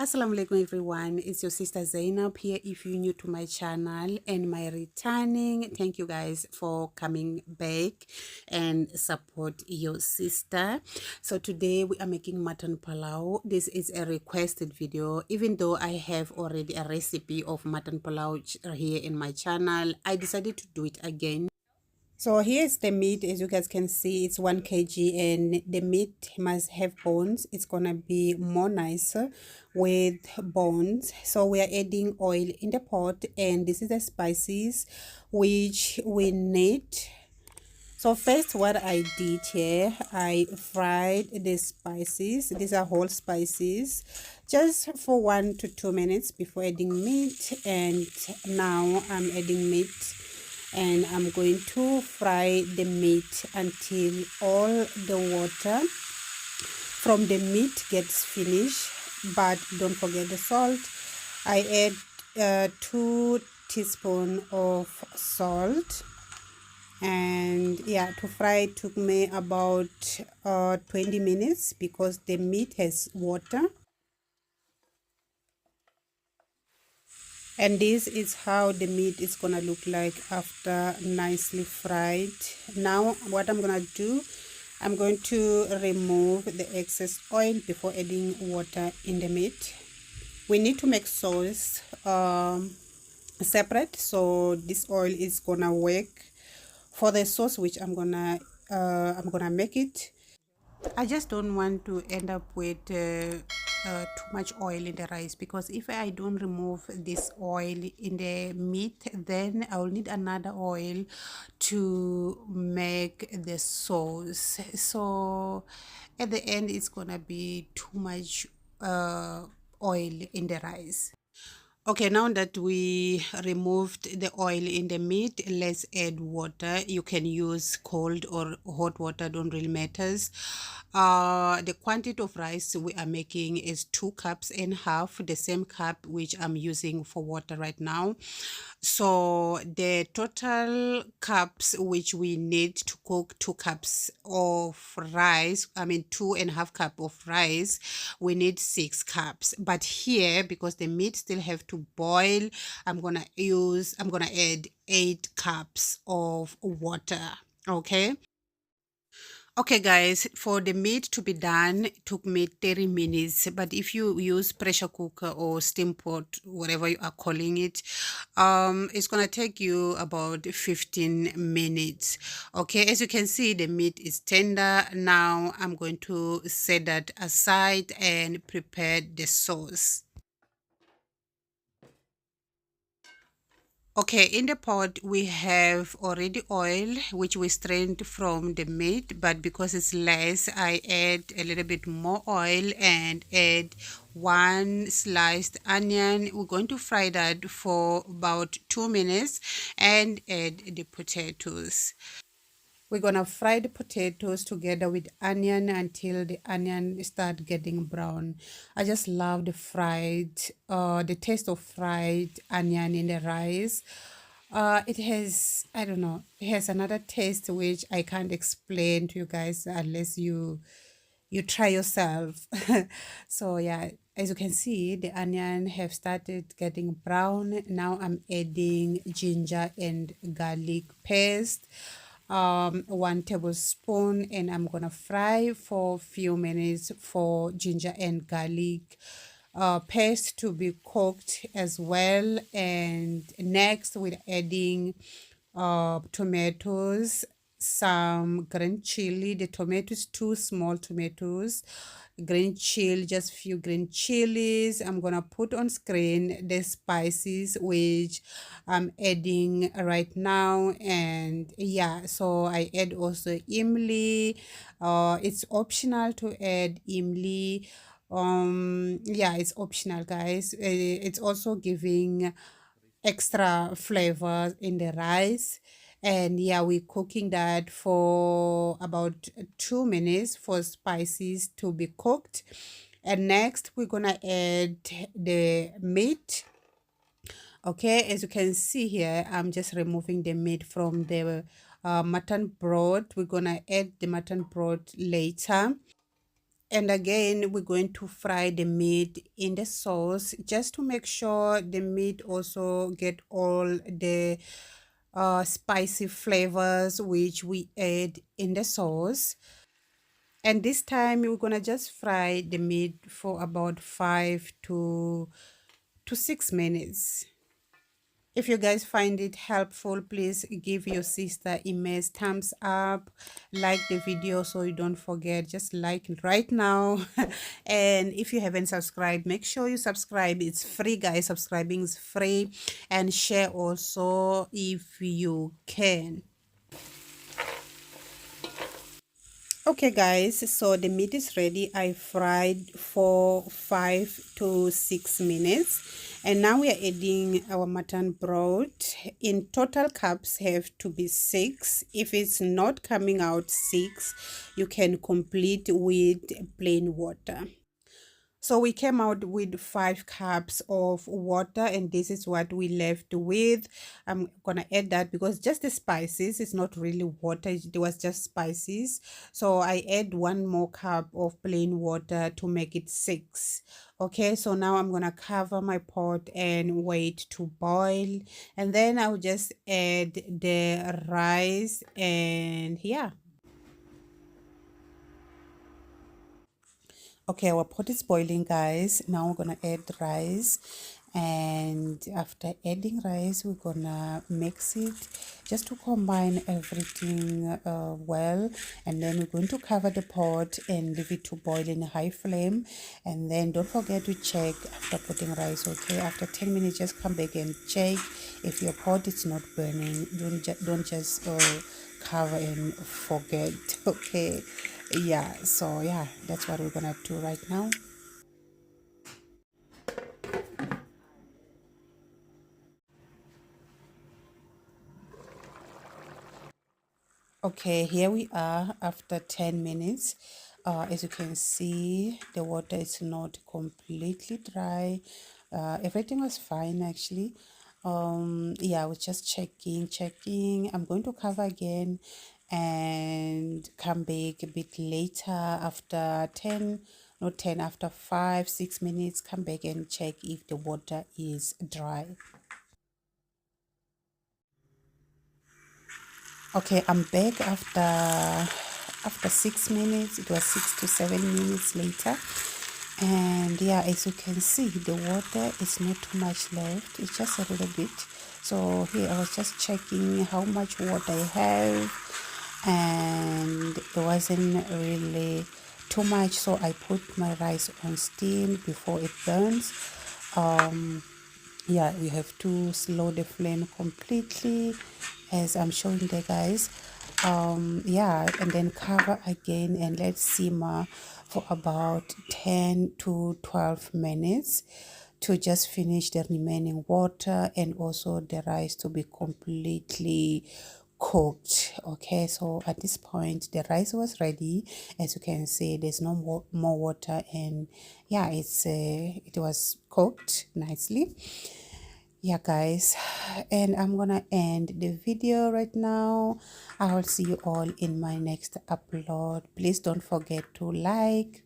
Assalamu alaikum everyone, it's your sister Zainab here. If you're new to my channel and my returning, thank you guys for coming back and support your sister. So today we are making mutton palau. This is a requested video. Even though I have already a recipe of mutton palau here in my channel, I decided to do it again. So here's the meat. As you guys can see, it's 1 kg and the meat must have bones. It's gonna be more nicer with bones. So we are adding oil in the pot, and this is the spices which we need. So first, what I did here, I fried the spices. These are whole spices, just for 1 to 2 minutes before adding meat. And now I'm adding meat, and I'm going to fry the meat until all the water from the meat gets finished. But don't forget the salt. I add 2 teaspoons of salt, and yeah, to fry took me about 20 minutes because the meat has water. And this is how the meat is gonna look like after nicely fried. Now what I'm gonna do, I'm going to remove the excess oil before adding water in the meat. We need to make sauce separate, so this oil is gonna work for the sauce which I'm gonna make it. I just don't want to end up with too much oil in the rice, because if I don't remove this oil in the meat, then I'll need another oil to make the sauce. So at the end, it's gonna be too much oil in the rice. Okay, now that we removed the oil in the meat, let's add water. You can use cold or hot water, don't really matters. The quantity of rice we are making is 2.5 cups, the same cup which I'm using for water right now. So the total cups which we need to cook 2 cups of rice, 2.5 cups of rice, we need 6 cups. But here, because the meat still have to boil, I'm gonna add 8 cups of water. Okay. Okay guys, for the meat to be done, it took me 30 minutes. But if you use pressure cooker or steam pot, whatever you are calling it, it's gonna take you about 15 minutes. Okay, as you can see, the meat is tender. Now I'm going to set that aside and prepare the sauce. Okay, in the pot we have already oil which we strained from the meat, but because it's less, I add a little bit more oil and add 1 sliced onion. We're going to fry that for about 2 minutes and add the potatoes. We're gonna fry the potatoes together with onion until the onion start getting brown. I just love the taste of fried onion in the rice. It has, I don't know, it has another taste which I can't explain to you guys unless you try yourself. So yeah, as you can see, the onion have started getting brown. Now I'm adding ginger and garlic paste, 1 tablespoon, and I'm gonna fry for a few minutes for ginger and garlic paste to be cooked as well. And next we're adding tomatoes, some green chili. The tomatoes, 2 small tomatoes, green chili, just few green chilies. I'm gonna put on screen the spices which I'm adding right now. And yeah, so I add also imli. It's optional to add imli. Yeah, it's optional guys. It's also giving extra flavor in the rice. And yeah, we're cooking that for about 2 minutes for spices to be cooked. And next we're gonna add the meat. Okay, as you can see here, I'm just removing the meat from the mutton broth. We're gonna add the mutton broth later. And again, we're going to fry the meat in the sauce just to make sure the meat also get all the spicy flavors which we add in the sauce. And this time we're gonna just fry the meat for about 5 to 6 minutes. If you guys find it helpful, please give your sister Imez thumbs up, like the video so you don't forget, just like it right now. And if you haven't subscribed, make sure you subscribe. It's free, guys. Subscribing is free. And share also if you can. Okay guys, so the meat is ready. I fried for 5 to 6 minutes, and now we are adding our mutton broth. In total, cups have to be 6. If it's not coming out 6, you can complete with plain water. So we came out with 5 cups of water, and this is what we left with. I'm gonna add that because just the spices, it's not really water, it was just spices. So I add 1 more cup of plain water to make it 6. Okay, so now I'm gonna cover my pot and wait to boil, and then I'll just add the rice. And yeah, okay, our pot is boiling, guys. Now we're gonna add rice, and after adding rice, we're gonna mix it just to combine everything well. And then we're going to cover the pot and leave it to boil in a high flame. And then don't forget to check after putting rice. Okay, after 10 minutes, just come back and check if your pot is not burning. Don't just cover and forget. Okay, yeah, so yeah, that's what we're gonna do right now. Okay, here we are after 10 minutes. As you can see, the water is not completely dry. Everything was fine actually. Yeah, I was just checking. I'm going to cover again and come back a bit later after 10, not 10, after 5 6 minutes. Come back and check if the water is dry. Okay, I'm back after 6 minutes. It was 6 to 7 minutes later, and yeah, as you can see, the water is not too much left. It's just a little bit. So here I was just checking how much water I have, and it wasn't really too much. So I put my rice on steam before it burns. Yeah, we have to slow the flame completely as I'm showing the guys. Yeah, and then cover again and let's simmer for about 10 to 12 minutes to just finish the remaining water and also the rice to be completely cooked. Okay, so at this point the rice was ready. As you can see, there's no more water, and yeah, it was cooked nicely. Yeah guys, and I'm gonna end the video right now. I'll see you all in my next upload. Please don't forget to like,